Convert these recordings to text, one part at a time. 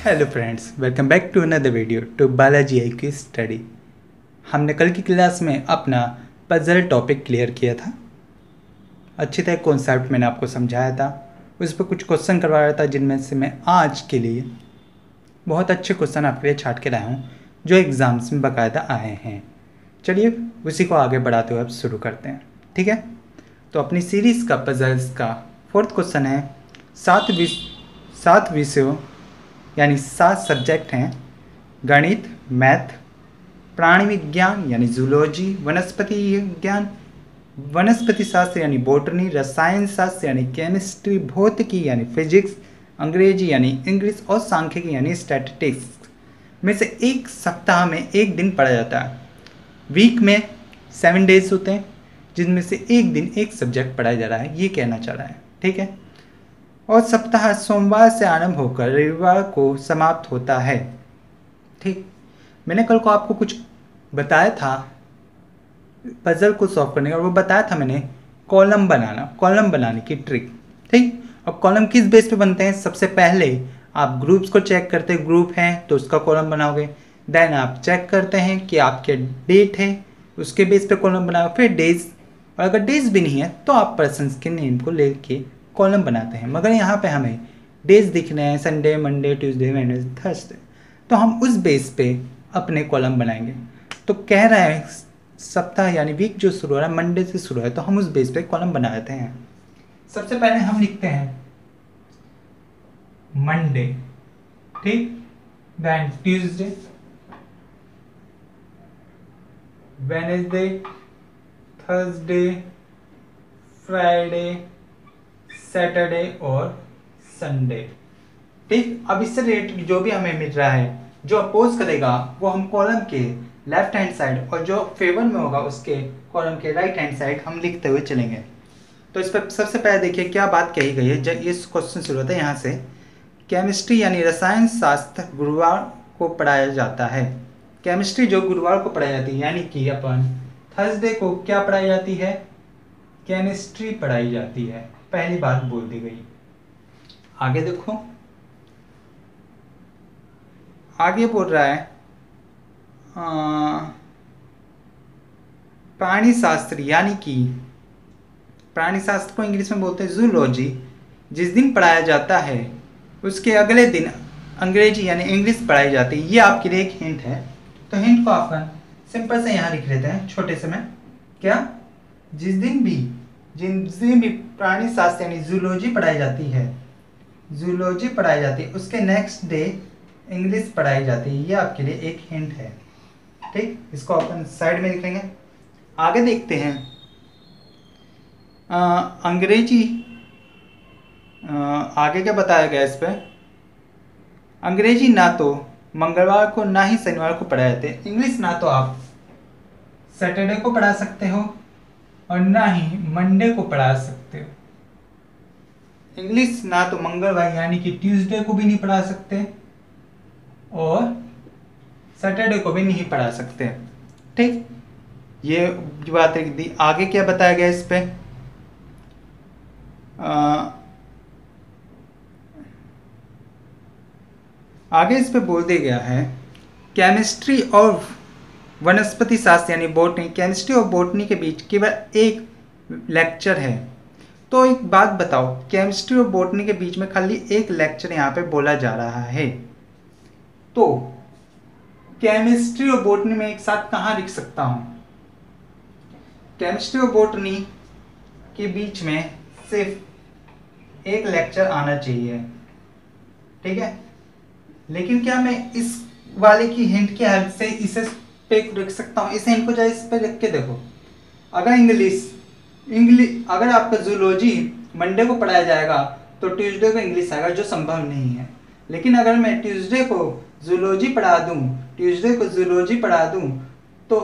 Hello friends, welcome back to another video to Balaji IQ study. हमने कल की class में अपना पजल टॉपिक क्लियर किया था। अच्छी तरह कॉन्सेप्ट मैंने आपको समझाया था, उस पर कुछ क्वेश्चन करवाया था, जिनमें से मैं आज के लिए बहुत अच्छे क्वेश्चन आपके लिए छाट के लाया हूँ जो एग्ज़ाम्स में बाकायदा आए हैं। चलिए उसी को आगे बढ़ाते हुए अब शुरू करते हैं, ठीक है। तो अपनी सीरीज़ का पजल्स का 4th क्वेश्चन है। 7 विषयों यानी 7 सब्जेक्ट हैं: गणित, मैथ, प्राणी विज्ञान यानी जूलॉजी, वनस्पति विज्ञान, वनस्पति शास्त्र यानी बॉटनी, रसायन शास्त्र यानी केमिस्ट्री, भौतिकी यानी फिजिक्स, अंग्रेजी यानी इंग्लिश और सांख्यिकी यानी स्टैटिस्टिक्स में से एक सप्ताह में एक दिन पढ़ा जाता है। वीक में 7 डेज होते हैं, जिनमें से एक दिन एक सब्जेक्ट पढ़ाया जा रहा है, ये कहना चाह रहा है, ठीक है। और सप्ताह सोमवार से आरंभ होकर रविवार को समाप्त होता है, ठीक। मैंने कल को आपको कुछ बताया था पजल को सॉल्व करने का, और वो बताया था मैंने कॉलम बनाने की ट्रिक, ठीक। अब कॉलम किस बेस पे बनते हैं? सबसे पहले आप ग्रुप्स को चेक करते हैं, ग्रुप हैं तो उसका कॉलम बनाओगे। देन आप चेक करते हैं कि आपके डेट है, उसके बेस पे कॉलम बनाओगे। फिर डेज, और अगर डेज भी नहीं है तो आप पर्सन्स के नेम को लेके कॉलम बनाते हैं। मगर यहाँ पे हमें डेज दिख रहे हैं, Sunday, Monday, Tuesday, Wednesday, Thursday, तो हम उस बेस पे अपने कॉलम बनाएंगे। तो कह रहा है सप्ताह यानी वीक जो शुरू हो रहा है मंडे से शुरू है, तो हम उस बेस पे कॉलम बना देते हैं। सबसे पहले हम लिखते हैं मंडे, ठीक। Then Tuesday, Wednesday, Thursday, Friday, Saturday और संडे, ठीक। अब इससे रिलेटेड जो भी हमें मिल रहा है, जो अपोज करेगा वो हम कॉलम के लेफ्ट हैंड साइड, और जो फेवर में होगा उसके कॉलम के राइट हैंड साइड हम लिखते हुए चलेंगे। तो इस पर सबसे पहले देखिए क्या बात कही गई है। जब ये क्वेश्चन शुरू होता है यहाँ से, केमिस्ट्री यानी रसायन शास्त्र गुरुवार को पढ़ाया जाता है। केमिस्ट्री जो गुरुवार को पढ़ाई जाती है, यानी कि अपन थर्सडे को क्या पढ़ाई जाती है? केमिस्ट्री पढ़ाई जाती है। पहली बात बोल दी गई। आगे देखो, आगे बोल रहा है प्राणी शास्त्र, यानी कि प्राणी शास्त्र को इंग्लिश में बोलते हैं जूलॉजी, जिस दिन पढ़ाया जाता है उसके अगले दिन अंग्रेजी यानी इंग्लिश पढ़ाई जाती है। ये आपके लिए एक हिंट है, तो हिंट को अपन सिंपल से यहाँ लिख लेते हैं छोटे से में। क्या? जिस दिन भी प्राणी शास्त्र यानी जूलॉजी पढ़ाई जाती है, उसके नेक्स्ट डे इंग्लिश पढ़ाई जाती है। ये आपके लिए एक हिंट है, ठीक। इसको अपन साइड में लिखेंगे। आगे देखते हैं अंग्रेजी। आगे क्या बताया गया इस पर? अंग्रेजी ना तो मंगलवार को ना ही शनिवार को पढ़ाए जाते। इंग्लिश ना तो आप सैटरडे को पढ़ा सकते हो और ना ही मंडे को पढ़ा सकते हो। इंग्लिश ना तो मंगलवार यानी कि ट्यूसडे को भी नहीं पढ़ा सकते और सैटरडे को भी नहीं पढ़ा सकते, ठीक। ये बात है। आगे क्या बताया गया इस पे? आगे इस पे बोल दिया गया है केमिस्ट्री और वनस्पति शास्त्र यानी बॉटनी, केमिस्ट्री और बॉटनी के बीच केवल एक लेक्चर है। तो एक बात बताओ, केमिस्ट्री और बॉटनी के बीच में खाली एक लेक्चर यहाँ पे बोला जा रहा है, तो केमिस्ट्री और बॉटनी में एक साथ कहाँ लिख सकता हूँ? केमिस्ट्री और बॉटनी के बीच में सिर्फ एक लेक्चर आना चाहिए, ठीक है। लेकिन क्या मैं इस वाले की हिंट की हेल्प से इसे पे रख सकता हूँ? इस हिंट को जाए इस पे रख के देखो। अगर अगर आपका जूलॉजी मंडे को पढ़ाया जाएगा तो ट्यूसडे को इंग्लिश आएगा, जो संभव नहीं है। लेकिन अगर मैं ट्यूसडे को जूलॉजी पढ़ा दूँ तो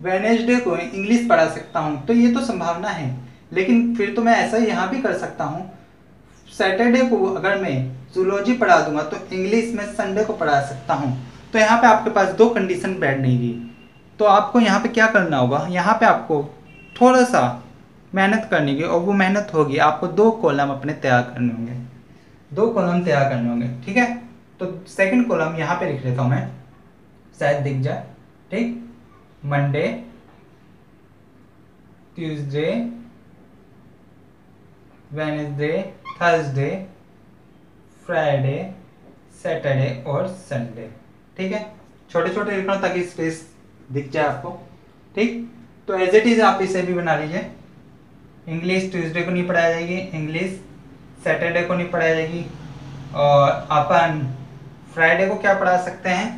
वेडनेसडे को इंग्लिश पढ़ा सकता हूँ, तो ये तो संभावना है। लेकिन फिर तो मैं ऐसा यहाँ भी कर सकता हूँ, सैटरडे को अगर मैं जूलॉजी पढ़ा दूंगा तो इंग्लिश में संडे को पढ़ा सकता हूँ। तो यहाँ पे आपके पास 2 कंडीशन बैठ नहीं गई। तो आपको यहाँ पे क्या करना होगा? यहाँ पे आपको थोड़ा सा मेहनत करनी होगी, और वो मेहनत होगी आपको 2 कॉलम अपने तैयार करने होंगे, 2 कॉलम तैयार करने होंगे, ठीक है। तो सेकंड कॉलम यहाँ पे लिख लेता हूँ मैं, शायद दिख जाए। ठीक, Monday, Tuesday, Wednesday, Thursday, Friday, Saturday और संडे। ठीक है, छोटे छोटे लिखना ताकि स्पेस दिख जाए आपको। ठीक, तो एज इट इज आप इसे भी बना लीजिए। इंग्लिश ट्यूसडे को नहीं पढ़ाई जाएगी, इंग्लिश सैटरडे को नहीं पढ़ाई जाएगी, और अपन फ्राइडे को क्या पढ़ा सकते हैं,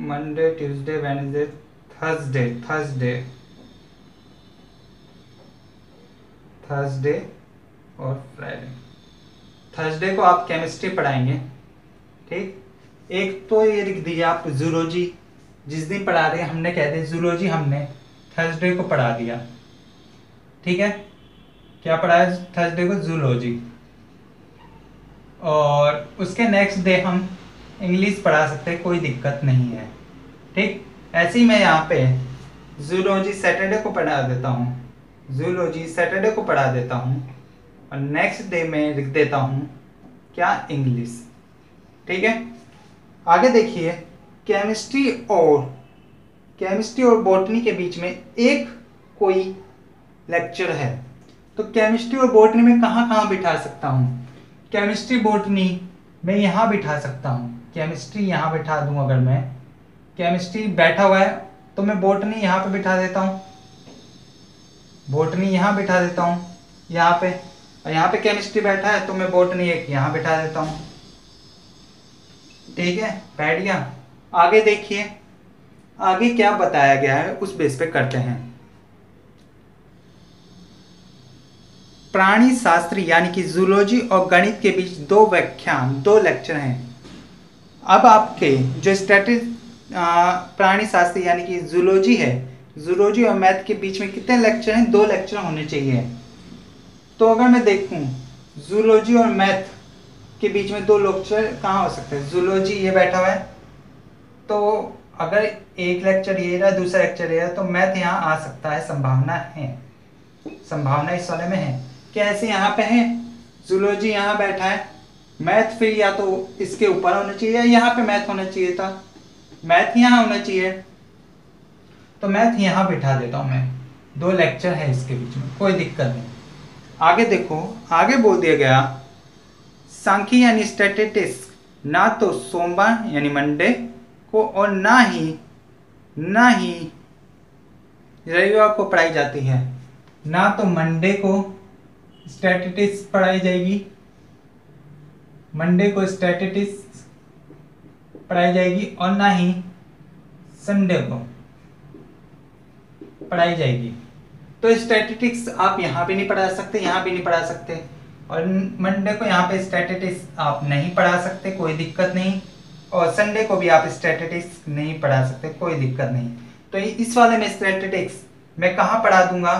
मंडे, ट्यूसडे, वेडनेसडे, थर्सडे और फ्राइडे। थर्सडे को आप केमिस्ट्री पढ़ाएंगे। ठीक, एक तो ये लिख दीजिए आप जूलॉजी, जिस दिन पढ़ा रहे हैं हमने कह दिया जूलॉजी हमने थर्सडे को पढ़ा दिया। ठीक है, क्या पढ़ाया थर्सडे को, जूलॉजी। और उसके नेक्स्ट डे हम इंग्लिश पढ़ा सकते हैं, कोई दिक्कत नहीं है। ठीक, ऐसे ही मैं यहाँ पे जूलॉजी सैटरडे को पढ़ा देता हूँ, जूलॉजी सैटरडे को पढ़ा देता हूँ, और नेक्स्ट डे में लिख देता हूँ क्या, इंग्लिश। ठीक है, आगे देखिए, केमिस्ट्री और बॉटनी के बीच में एक कोई लेक्चर है, तो केमिस्ट्री और बॉटनी में कहाँ कहाँ बिठा सकता हूँ, केमिस्ट्री बॉटनी मैं यहाँ बिठा सकता हूँ, केमिस्ट्री यहाँ बिठा दूँ। अगर मैं केमिस्ट्री बैठा हुआ है तो मैं बॉटनी यहाँ पे बिठा देता हूँ, बॉटनी यहाँ बिठा देता हूँ यहाँ पे, और यहाँ पे केमिस्ट्री बैठा है तो मैं बॉटनी एक यहाँ बिठा देता हूँ। ठीक है, बैठ गया। आगे देखिए, आगे क्या बताया गया है उस बेस पे करते हैं। प्राणी शास्त्र यानी कि जूलॉजी और गणित के बीच दो लेक्चर हैं। अब आपके जो प्राणी शास्त्र यानी कि जूलॉजी है, जूलॉजी और मैथ के बीच में कितने लेक्चर हैं, 2 लेक्चर होने चाहिए। तो अगर मैं देखूं जूलॉजी और मैथ के बीच में 2 लेक्चर कहाँ हो सकते हैं, जूलॉजी ये बैठा हुआ है, तो अगर एक लेक्चर ये रहा, दूसरा लेक्चर ये रहा, तो मैथ यहाँ आ सकता है, संभावना इस वाले में है। कैसे यहाँ पे है, जूलॉजी यहाँ बैठा है, मैथ फिर या तो इसके ऊपर होना चाहिए या यहाँ पे मैथ होना चाहिए था, मैथ यहाँ होना चाहिए, तो मैथ यहाँ बिठा देता हूँ मैं। 2 लेक्चर है इसके बीच में, कोई दिक्कत नहीं। आगे देखो, आगे बोल दिया गया सांख्यिकी यानी स्टैटिस्टिक्स ना तो सोमवार यानी मंडे को और ना ही रविवार को पढ़ाई जाती है। ना तो मंडे को स्टैटिस्टिक्स पढ़ाई जाएगी, मंडे को स्टैटिस्टिक्स पढ़ाई जाएगी, और ना ही संडे को पढ़ाई जाएगी। तो स्टैटिस्टिक्स आप यहाँ भी नहीं पढ़ा सकते, यहाँ भी नहीं पढ़ा सकते, और मंडे को यहाँ पे स्टैटिस्टिक्स आप नहीं पढ़ा सकते, कोई दिक्कत नहीं, और संडे को भी आप स्टैटिस्टिक्स नहीं पढ़ा सकते, कोई दिक्कत नहीं। तो इस वाले में स्टैटिस्टिक्स मैं कहाँ पढ़ा दूंगा,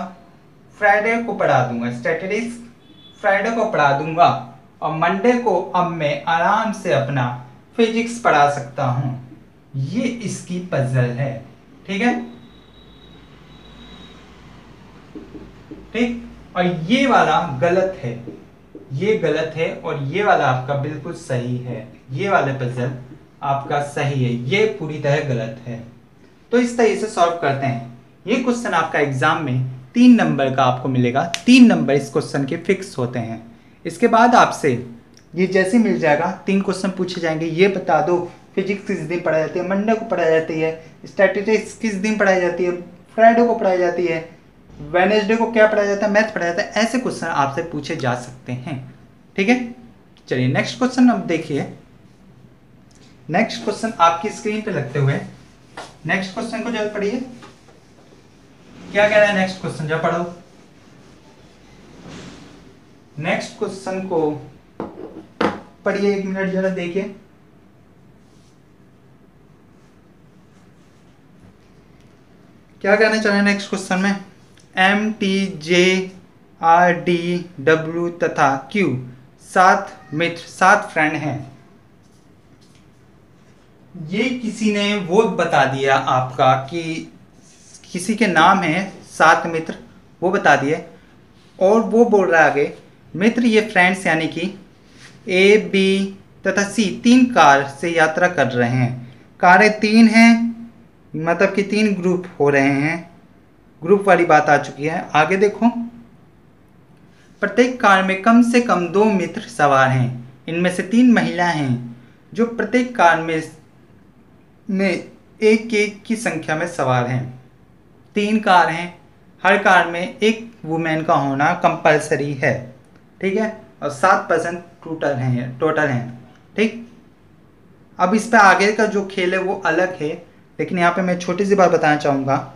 फ्राइडे को पढ़ा दूंगा, स्टैटिस्टिक्स फ्राइडे को पढ़ा दूंगा, और मंडे को अब मैं आराम से अपना फिजिक्स पढ़ा सकता हूँ। ये इसकी पजल है। ठीक है, ठीक, और ये वाला गलत है, ये गलत है, और ये वाला आपका बिल्कुल सही है, ये वाला पजल आपका सही है, ये पूरी तरह गलत है। तो इस तरह से सॉल्व करते हैं। ये क्वेश्चन आपका एग्जाम में 3 नंबर का आपको मिलेगा, 3 नंबर इस क्वेश्चन के फिक्स होते हैं। इसके बाद आपसे ये जैसे मिल जाएगा 3 क्वेश्चन पूछे जाएंगे, ये बता दो फिजिक्स किस दिन पढ़ाई जाती है, मंडे को पढ़ाई जाती है, स्टैटिस्टिक्स किस दिन पढ़ाई जाती है, फ्राइडे को पढ़ाई जाती है, वेडनेसडे को क्या पढ़ाया जाता है, मैथ पढ़ाया जाता है। ऐसे क्वेश्चन आपसे पूछे जा सकते हैं। ठीक है, चलिए नेक्स्ट क्वेश्चन अब देखिए। नेक्स्ट क्वेश्चन आपकी स्क्रीन पे लगते हुए नेक्स्ट क्वेश्चन को जरा पढ़िए, क्या कह रहा है नेक्स्ट क्वेश्चन, जरा पढ़ो। नेक्स्ट क्वेश्चन को पढ़िए, 1 मिनट जरा देखिए। क्या कहना चाह रहे हैं नेक्स्ट क्वेश्चन में, M, T, J, R, D, W तथा Q 7 मित्र, 7 फ्रेंड हैं। ये किसी ने वो बता दिया आपका कि किसी के नाम है 7 मित्र, वो बता दिए, और वो बोल रहा है आगे मित्र ये फ्रेंड्स यानी कि ए, बी तथा सी 3 कार से यात्रा कर रहे हैं। कारें 3 हैं, मतलब कि 3 ग्रुप हो रहे हैं। ग्रुप वाली बात आ चुकी है। आगे देखो, प्रत्येक कार में कम से कम 2 मित्र सवार हैं। इनमें से 3 महिला हैं जो प्रत्येक कार में एक एक की संख्या में सवार हैं। 3 कार हैं, हर कार में एक वुमेन का होना कंपलसरी है, ठीक है, और 7% टोटल हैं, ठीक। अब इस पे आगे का जो खेल है वो अलग है, लेकिन यहाँ पे मैं छोटी सी बात बताना चाहूँगा।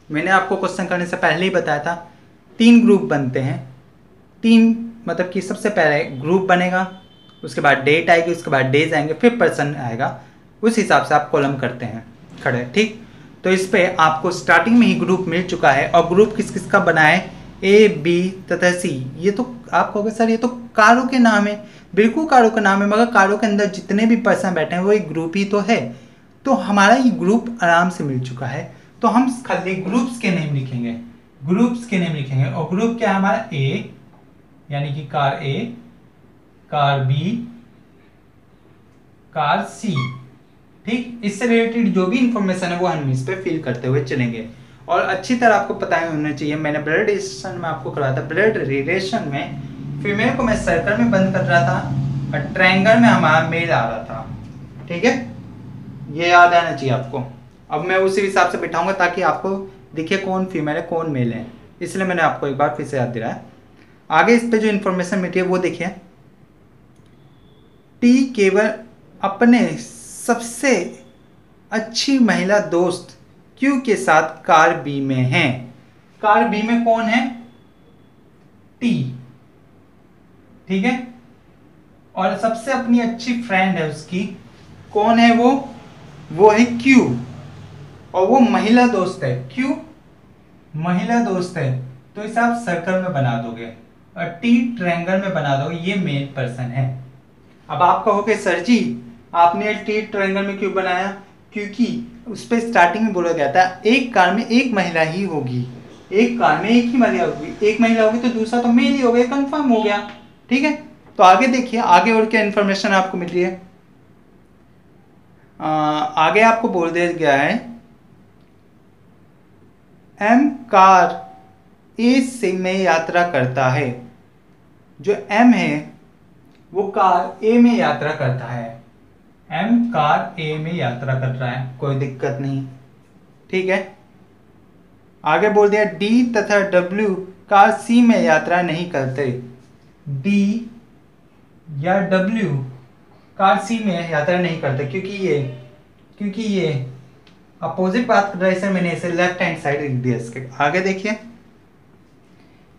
मैंने आपको क्वेश्चन करने से पहले ही बताया था 3 ग्रुप बनते हैं। 3 मतलब कि सबसे पहले ग्रुप बनेगा, उसके बाद डेट आएगी, उसके बाद डेज आएंगे, फिर पर्सन आएगा। उस हिसाब से आप कॉलम करते हैं खड़े, ठीक। तो इस पे आपको स्टार्टिंग में ही ग्रुप मिल चुका है, और ग्रुप किस किस का बना है, ए, बी तथा सी। ये तो आप कहोगे सर ये तो कारों के नाम है। बिल्कुल कारों का नाम है, मगर कारों के अंदर जितने भी पर्सन बैठे हैं वो एक ग्रुप ही तो है। तो हमारा ये ग्रुप आराम से मिल चुका है, तो हम खाली ग्रुप्स के नेम लिखेंगे, ग्रुप्स के नेम लिखेंगे। और ग्रुप क्या है हमारा, ए यानी कि कार ए, कार बी, कार सी, ठीक। इससे रिलेटेड जो भी इंफॉर्मेशन है वो हम इस पे फिल करते हुए चलेंगे। और अच्छी तरह आपको पता होना चाहिए, मैंने ब्लड रिलेशन में आपको करवाया था। ब्लड रिलेशन में फीमेल को मैं सर्कल में बंद कर रहा था और ट्रायंगल में हमारा मेल आ रहा था, ठीक है। ये याद आना चाहिए आपको। अब मैं उसी हिसाब से बिठाऊंगा ताकि आपको दिखे कौन फीमेल है कौन मेल है, इसलिए मैंने आपको एक बार फिर से याद दिलाया। आगे इस पे जो इन्फॉर्मेशन मिली है वो देखिए। टी केवल अपने सबसे अच्छी महिला दोस्त क्यू के साथ कार बी में है। कार बी में कौन है, टी, ठीक है। और सबसे अपनी अच्छी फ्रेंड है उसकी, कौन है वो है क्यू, और वो महिला दोस्त है, क्यू महिला दोस्त है। तो इसे आप सर्कल में बना दोगे और टी ट्रायंगल में बना दोगे, ये मेन पर्सन है। अब आप कहोगे सर जी आपने टी ट्रायंगल में क्यों बनाया, क्योंकि उस पर स्टार्टिंग में बोला गया था एक कार में एक महिला ही होगी, एक कार में एक ही महिला होगी, एक महिला होगी तो दूसरा तो मेल ही हो गया, कंफर्म हो गया, ठीक है। तो आगे देखिए, आगे और क्या इन्फॉर्मेशन आपको मिल रही है। आगे आपको बोल दिया गया है एम कार ए से में यात्रा करता है। जो एम है वो कार ए में यात्रा करता है, एम कार ए में यात्रा कर रहा है, कोई दिक्कत नहीं, ठीक है। आगे बोल दिया डी तथा डब्ल्यू कार सी में यात्रा नहीं करते। डी या डब्ल्यू कार सी में यात्रा नहीं करते क्योंकि ये अपोजिट बात कर रहा है, इसे मैंने इसे लेफ्ट हैंड साइड लिख दिया। इसके आगे देखिए,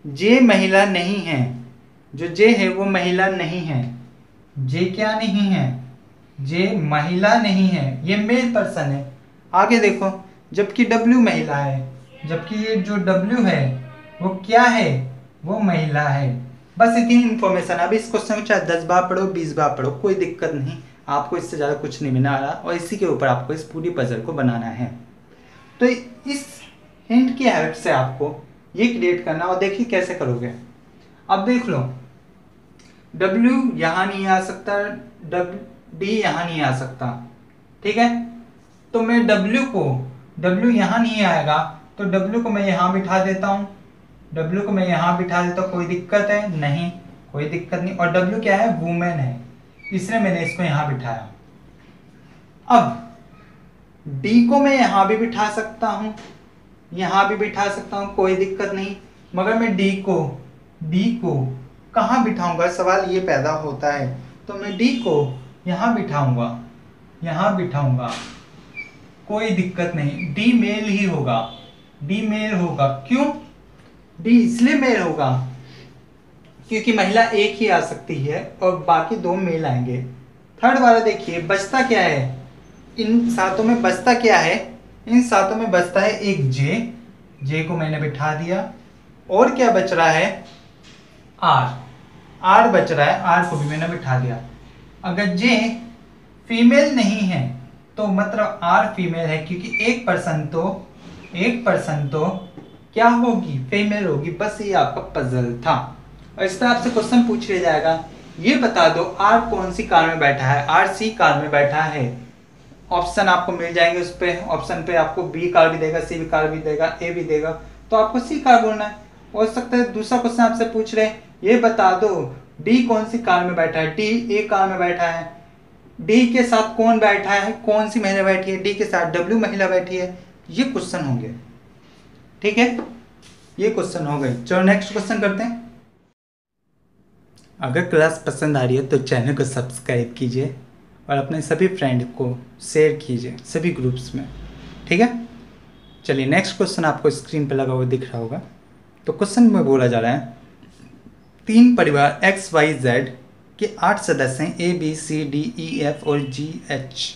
जे महिला नहीं है, जो जे है वो महिला नहीं है। जे क्या नहीं है, जे महिला नहीं है, ये मेल पर्सन है। आगे देखो, जबकि डब्ल्यू महिला है, जबकि ये जो डब्ल्यू है वो क्या है, वो महिला है। बस इतनी इन्फॉर्मेशन। अब इस क्वेश्चन को चाहे 10 बार पढ़ो 20 बार पढ़ो कोई दिक्कत नहीं, आपको इससे ज़्यादा कुछ नहीं मिलने वाला, और इसी के ऊपर आपको इस पूरी पजल को बनाना है। तो इस हिंट की हेल्प से आपको ये क्रिएट करना, और देखिए कैसे करोगे। अब देख लो, W यहाँ नहीं आ सकता, D यहाँ नहीं आ सकता, ठीक है। तो मैं W यहाँ नहीं आएगा तो W को मैं यहाँ बिठा देता हूँ, W को मैं यहाँ बिठा देता हूँ, कोई दिक्कत है नहीं, कोई दिक्कत नहीं। और W क्या है, वुमेन है, इसलिए मैंने इसको यहाँ बिठाया। अब D को मैं यहाँ भी बिठा सकता हूँ, यहाँ भी बिठा सकता हूँ, कोई दिक्कत नहीं। मगर मैं D को कहाँ बिठाऊंगा, सवाल ये पैदा होता है। तो मैं D को यहाँ बिठाऊंगा, कोई दिक्कत नहीं। D मेल ही होगा, D मेल होगा। क्यों D इसलिए मेल होगा क्योंकि महिला एक ही आ सकती है और बाकी 2 मेल आएंगे। थर्ड वाला देखिए, बचता क्या है, इन सातों में बचता क्या है, इन सातों में बचता है एक जे को मैंने बिठा दिया। और क्या बच रहा है, आर बच रहा है, आर को भी मैंने बिठा दिया। अगर जे फीमेल नहीं है तो मतलब आर फीमेल है, क्योंकि एक पर्सन तो क्या होगी, फीमेल होगी। बस ये आपका पजल था। और इस पर आपसे क्वेश्चन पूछ लिया जाएगा ये बता दो आर कौन सी कार में बैठा है, आर सी कार में बैठा है। ऑप्शन आपको मिल जाएंगे, उस पे ऑप्शन पे आपको बी कार भी देगा, सी भी कार भी देगा, ए भी देगा, तो आपको सी कार बोलना है। हो सकता है दूसरा क्वेश्चन आपसे पूछ रहे हैं, ये बता दो डी कौन सी कार में बैठा है, डी ए कार में बैठा है, डी के साथ कौन बैठा है, कौन सी महिला बैठी है, डी के साथ डब्ल्यू महिला बैठी है। ये क्वेश्चन होंगे, ठीक है, ये क्वेश्चन हो गए। चलो नेक्स्ट क्वेश्चन करते हैं। अगर क्लास पसंद आ रही है तो चैनल को सब्सक्राइब कीजिए और अपने सभी फ्रेंड को शेयर कीजिए सभी ग्रुप्स में, ठीक है। चलिए नेक्स्ट क्वेश्चन आपको स्क्रीन पर लगा हुआ दिख रहा होगा। तो क्वेश्चन में बोला जा रहा है 3 परिवार एक्स वाई जेड के 8 सदस्य हैं, A B C D E F और जी एच।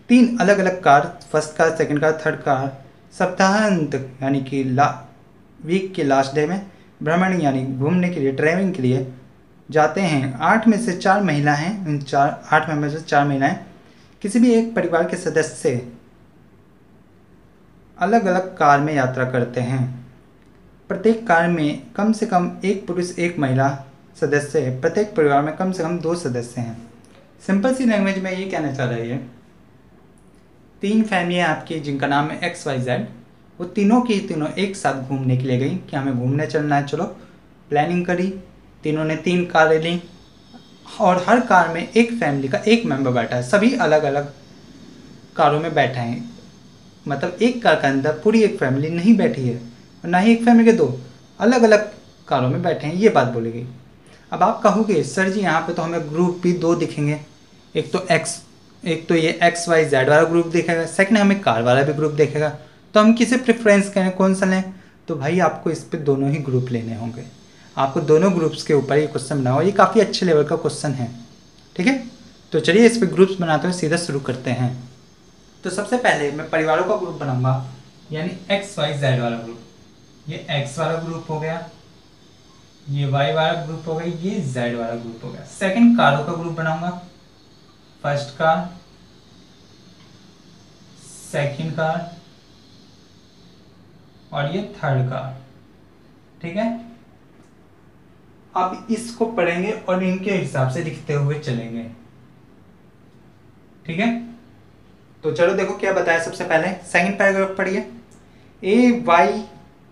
3 अलग अलग car, first car, second car, third car, सप्ताहांत यानी कि वीक के लास्ट डे में भ्रमण यानी घूमने के लिए, ड्राइविंग के लिए जाते हैं। 8 में से 4 महिला हैं, इन 8 में से 4 महिलाएं। किसी भी एक परिवार के सदस्य अलग अलग कार में यात्रा करते हैं। प्रत्येक कार में कम से कम एक पुरुष एक महिला सदस्य है। प्रत्येक परिवार में कम से कम 2 सदस्य हैं। सिंपल सी लैंग्वेज में ये कहना चाह रही है 3 फैमिलियाँ आपकी जिनका नाम है एक्स वाई जेड, वो तीनों की तीनों एक साथ घूमने के लिए गई कि हमें घूमने चलना है, चलो प्लानिंग करी। तीनों ने 3 कारें ली और हर कार में एक फैमिली का एक मेंबर बैठा है। सभी अलग अलग कारों में बैठे हैं, मतलब एक कार के अंदर पूरी एक फैमिली नहीं बैठी है और ना ही एक फैमिली के 2 अलग अलग कारों में बैठे हैं, ये बात बोली गई। अब आप कहोगे सर जी यहाँ पे तो हमें ग्रुप भी 2 दिखेंगे, एक तो ये एक्स वाई जेड वाला ग्रुप दिखेगा, सेकंड हमें कार वाला भी ग्रुप दिखेगा, तो हम किसे प्रेफरेंस करें, कौन सा लें? तो भाई आपको इस पर दोनों ही ग्रुप लेने होंगे। आपको दोनों ग्रुप्स के ऊपर ये क्वेश्चन बनाओ, ये काफ़ी अच्छे लेवल का क्वेश्चन है, ठीक है। तो चलिए इस पर ग्रुप्स बनाते हुए सीधा शुरू करते हैं। तो सबसे पहले मैं परिवारों का ग्रुप बनाऊंगा, यानी एक्स वाई जेड वाला ग्रुप। ये एक्स वाला ग्रुप हो गया, ये वाई वाला ग्रुप हो गया, ये जेड वाला ग्रुप हो गया। सेकंड कारों का ग्रुप बनाऊंगा, फर्स्ट कार, सेकंड कार और ये थर्ड कार, ठीक है। अब इसको पढ़ेंगे और इनके हिसाब से लिखते हुए चलेंगे, ठीक है। तो चलो देखो क्या बताया। सबसे पहले सेकंड पैराग्राफ पढ़िए। ए वाई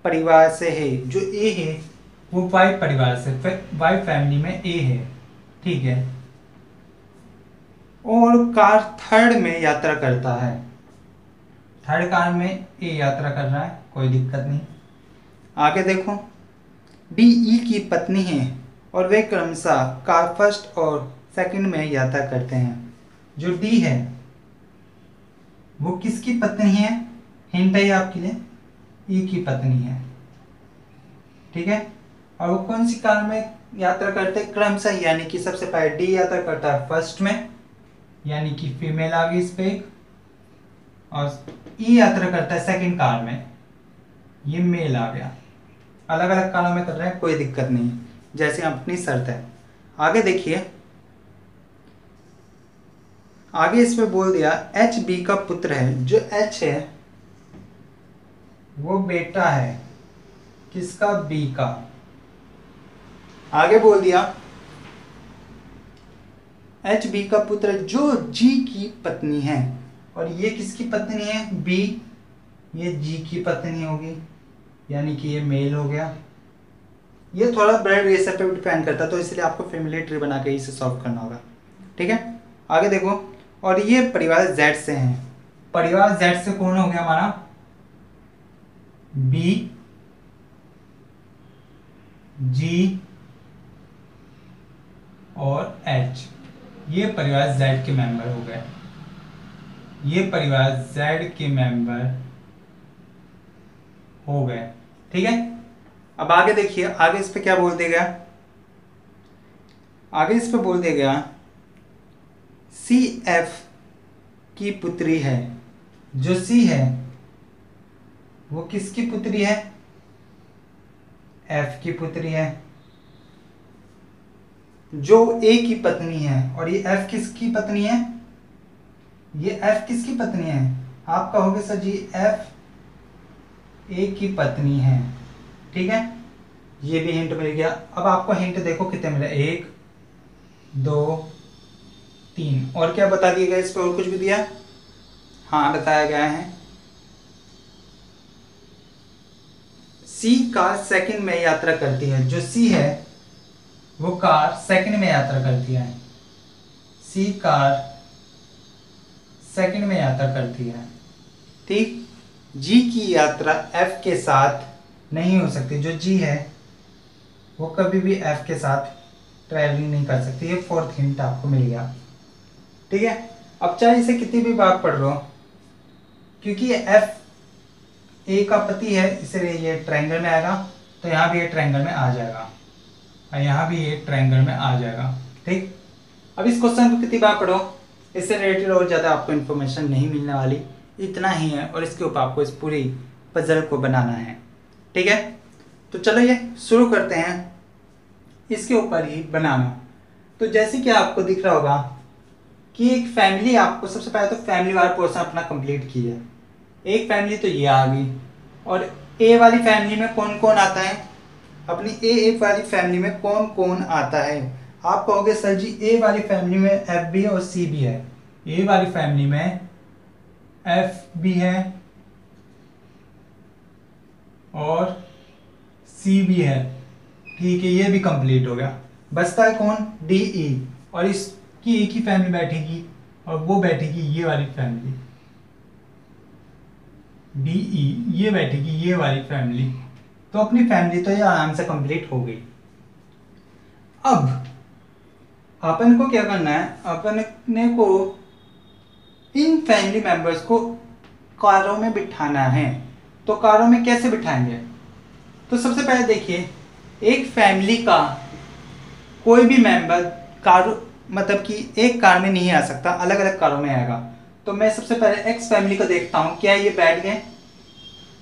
परिवार से है, जो ए है वो वाई परिवार से, वाई फैमिली में ए है, ठीक है। और कार थर्ड में यात्रा करता है, थर्ड कार में ए यात्रा कर रहा है, कोई दिक्कत नहीं। आगे देखो, डी ई की पत्नी है और वे क्रमशः कार फर्स्ट और सेकंड में यात्रा करते हैं। जो डी है वो किसकी पत्नी है? हिंट है आपके लिए, ई की पत्नी है, ठीक है। और वो कौन सी कार में यात्रा करते हैं? क्रमशः, यानी कि सबसे पहले डी यात्रा करता है फर्स्ट में, यानी कि फीमेल आ गई इस पे एक, और ई यात्रा करता है सेकंड कार में, ये मेल आ गया। अलग अलग कारों में कर रहे हैं, कोई दिक्कत नहीं, जैसे अपनी शर्त है। आगे देखिए, आगे इसमें बोल दिया एच बी का पुत्र है। जो एच है वो बेटा है किसका? बी का। आगे बोल दिया एच बी का पुत्र जो जी की पत्नी है, और ये किसकी पत्नी है? बी, ये जी की पत्नी होगी, यानी कि ये मेल हो गया। ये थोड़ा ब्लड रेशर पे डिपेंड करता है, तो इसलिए आपको फैमिली ट्री बना के इसे सॉल्व करना होगा, ठीक है। आगे देखो, और ये परिवार जेड से हैं। परिवार जेड से कौन हो गया हमारा? बी, जी और एच। ये परिवार जेड के मेंबर हो गए, ये परिवार जेड के मेंबर हो गए, ठीक है। अब आगे देखिए, आगे इस पे क्या बोल देगा? आगे इस पे बोल देगा सी एफ की पुत्री है। जो सी है वो किसकी पुत्री है? एफ की पुत्री है। जो ए की पत्नी है, और ये एफ किसकी पत्नी है? ये एफ किसकी पत्नी है? आप कहोगे सर जी एफ ए की पत्नी है, ठीक है। ये भी हिंट मिल गया। अब आपको हिंट देखो कितने मिले, 1 2 3। और क्या बता दिया गया इस पर, और कुछ भी दिया? हाँ बताया गया है सी कार सेकंड में यात्रा करती है। जो सी है वो कार सेकंड में यात्रा करती है। सी कार सेकंड में यात्रा करती है। ठीक। जी की यात्रा एफ के साथ नहीं हो सकती। जो जी है वो कभी भी एफ के साथ ट्रैवलिंग नहीं कर सकती। ये फोर्थ हिंट आपको मिल गया। ठीक है। अब चाहे इसे कितनी भी बार पढ़ लो, क्योंकि एफ ए का पति है इसलिए ये ट्रायंगल में आएगा, तो यहाँ भी ये ट्रायंगल में आ जाएगा और यहाँ भी ये ट्रायंगल में आ जाएगा। ठीक। अब इस क्वेश्चन को कितनी बार पढ़ो, इससे रिलेटेड और ज़्यादा आपको इन्फॉर्मेशन नहीं मिलने वाली, इतना ही है। और इसके ऊपर आपको इस पूरी पजल को बनाना है। ठीक है। तो चलो ये शुरू करते हैं इसके ऊपर ही बनाना। तो जैसे कि आपको दिख रहा होगा कि एक फैमिली, आपको सबसे पहले तो फैमिली वाला पोर्शन अपना कंप्लीट किया। एक फैमिली तो ये आ गई, और ए वाली फैमिली में कौन कौन आता है? अपनी ए वाली फैमिली में कौन कौन आता है? आप कहोगे सर जी ए वाली फैमिली में एफ भी है और सी भी है। ए वाली फैमिली में एफ भी है और सी भी है। ठीक है, ये भी कंप्लीट हो गया। बचता है कौन? डी ई, और इसकी एक ही फैमिली बैठेगी और वो बैठेगी ये वाली फैमिली। डी ई ये बैठेगी ये वाली फैमिली। तो अपनी फैमिली तो ये आराम से कंप्लीट हो गई। अब अपन को क्या करना है? अपन को इन फैमिली मेंबर्स को कारों में बिठाना है। तो कारों में कैसे बिठाएंगे? तो सबसे पहले देखिए, एक फैमिली का कोई भी मेंबर कार, मतलब कि एक कार में नहीं आ सकता, अलग अलग कारों में आएगा। तो मैं सबसे पहले एक्स फैमिली को देखता हूँ, क्या ये बैठ गए?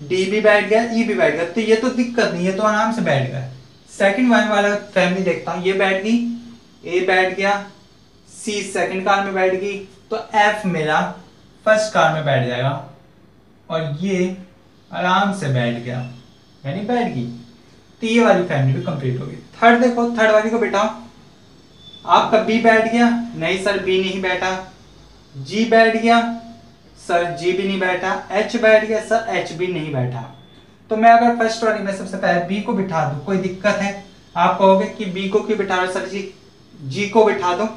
डी भी बैठ गया, ई भी बैठ गया, तो ये तो दिक्कत नहीं है, तो आराम से बैठ गए। सेकंड वाई वाला फैमिली देखता हूँ, ये बैठ गई, ए बैठ गया, सी सेकंड कार में बैठ गई, तो एफ मेरा फर्स्ट कार में बैठ जाएगा और ये आराम से बैठ गया, यानी बैठ गई। तो ये वाली फैमिली भी कंप्लीट होगी। थर्ड देखो, थर्ड वाली को बिठाओ। आपका बी बैठ गया? नहीं सर बी नहीं बैठा। जी बैठ गया? सर जी भी नहीं बैठा। एच बैठ गया? सर एच भी नहीं बैठा। तो मैं अगर फर्स्ट वाली में सबसे पहले बी को बिठा दूं, कोई दिक्कत है? आप कहोगे कि बी को क्यों बिठा रहे सर जी को बिठा दो,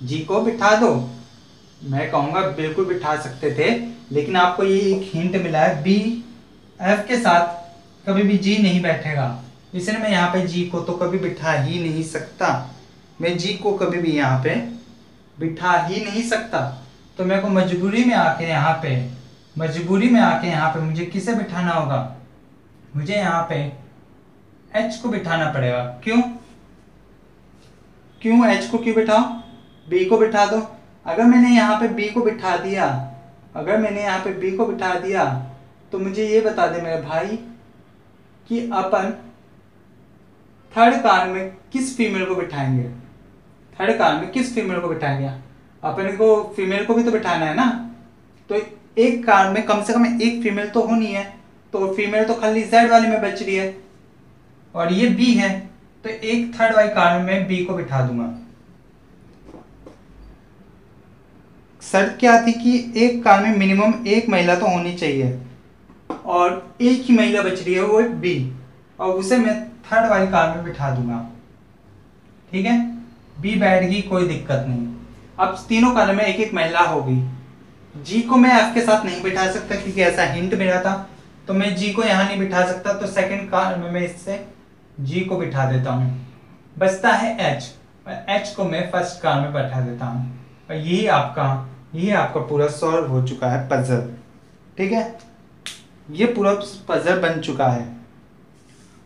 जी को बिठा दो। मैं कहूंगा बिल्कुल बिठा सकते थे, लेकिन आपको ये एक हिंट मिला है, बी एफ के साथ कभी भी जी नहीं बैठेगा, इसलिए मैं यहाँ पे जी को तो कभी बिठा ही नहीं सकता। मैं जी को कभी भी यहाँ पे बिठा ही नहीं सकता। तो मेरे को मजबूरी में आके यहाँ पे मुझे किसे बिठाना होगा? मुझे यहाँ पे एच को बिठाना पड़ेगा। क्यों एच को क्यों बिठाओ? बी को बिठा दो। अगर मैंने यहाँ पे बी को बिठा दिया, तो मुझे ये बता दे मेरे भाई कि अपन थर्ड कार में किस फीमेल को बिठाएंगे? अपन को फीमेल को भी तो बिठाना है ना। तो एक कार में कम से कम एक फीमेल तो होनी है, तो फीमेल तो खाली जेड वाली में बच रही है और ये बी है, तो एक थर्ड वाली कार में मैं बी को बिठा दूंगा। शर्त क्या थी कि एक कार में मिनिमम एक महिला तो होनी चाहिए, और एक ही महिला बच रही है, वो एक बी, और उसे मैं थर्ड वाली कार में बिठा दूंगा। ठीक है, बी बैठ गई, कोई दिक्कत नहीं। अब तीनों कार में एक एक महिला होगी। जी को मैं एफ के साथ नहीं बिठा सकता क्योंकि ऐसा हिंट मिला था, तो मैं जी को यहाँ नहीं बिठा सकता, तो सेकंड कार में मैं इससे जी को बिठा देता हूँ। बचता है एच, और एच को मैं फर्स्ट कार में बैठा देता हूँ, और यही आपका पूरा सॉल्व हो चुका है पजल। ठीक है, ये पूरा पजल बन चुका है,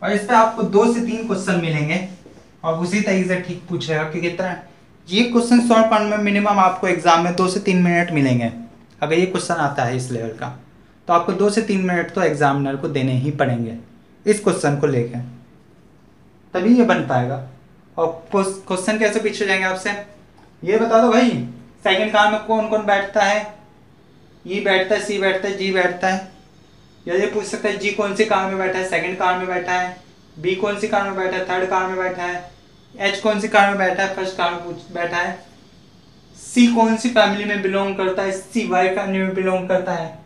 और इस पे आपको 2 से 3 क्वेश्चन मिलेंगे और उसी तरीके से ठीक पूछेगा, क्योंकि इतना ये क्वेश्चन सॉल्व करने में मिनिमम आपको एग्जाम में 2 से 3 मिनट मिलेंगे। अगर ये क्वेश्चन आता है इस लेवल का, तो आपको 2 से 3 मिनट तो एग्जामिनर को देने ही पड़ेंगे इस क्वेश्चन को लेकर, तभी ये बन पाएगा। और क्वेश्चन कैसे पूछे जाएंगे आपसे, ये बता दो भाई, सेकंड कार में कौन कौन बैठता है? ई बैठता है, सी बैठता है, जी बैठता है। या ये पूछ सकता है जी कौन सी कार में बैठा है? सेकंड कार में बैठा है। बी कौन सी कार में बैठा है? थर्ड कार में बैठा है। एच कौन सी कार में बैठा है, फर्स्ट कार में बैठा है। सी कौन सी फैमिली में बिलोंग करता है, सी वाई फैमिली में बिलोंग करता है।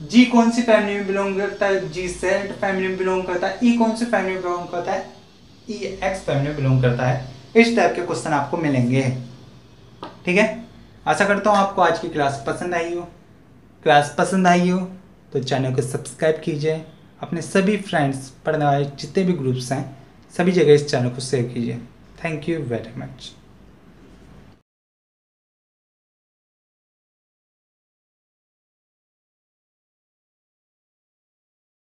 जी कौन सी फैमिली में बिलोंग करता है, जी जेड फैमिली में बिलोंग करता है। ई कौन सी फैमिली में बिलोंग करता है, ई एक्स फैमिली में बिलोंग करता है। इस टाइप के क्वेश्चन आपको मिलेंगे, ठीक है। आशा करता हूँ आपको आज की क्लास पसंद आई हो। क्लास पसंद आई हो तो चैनल को सब्सक्राइब कीजिए, अपने सभी फ्रेंड्स, पढ़ने वाले जितने भी ग्रुप्स हैं सभी जगह इस चैनल को शेयर कीजिए। Thank you very much.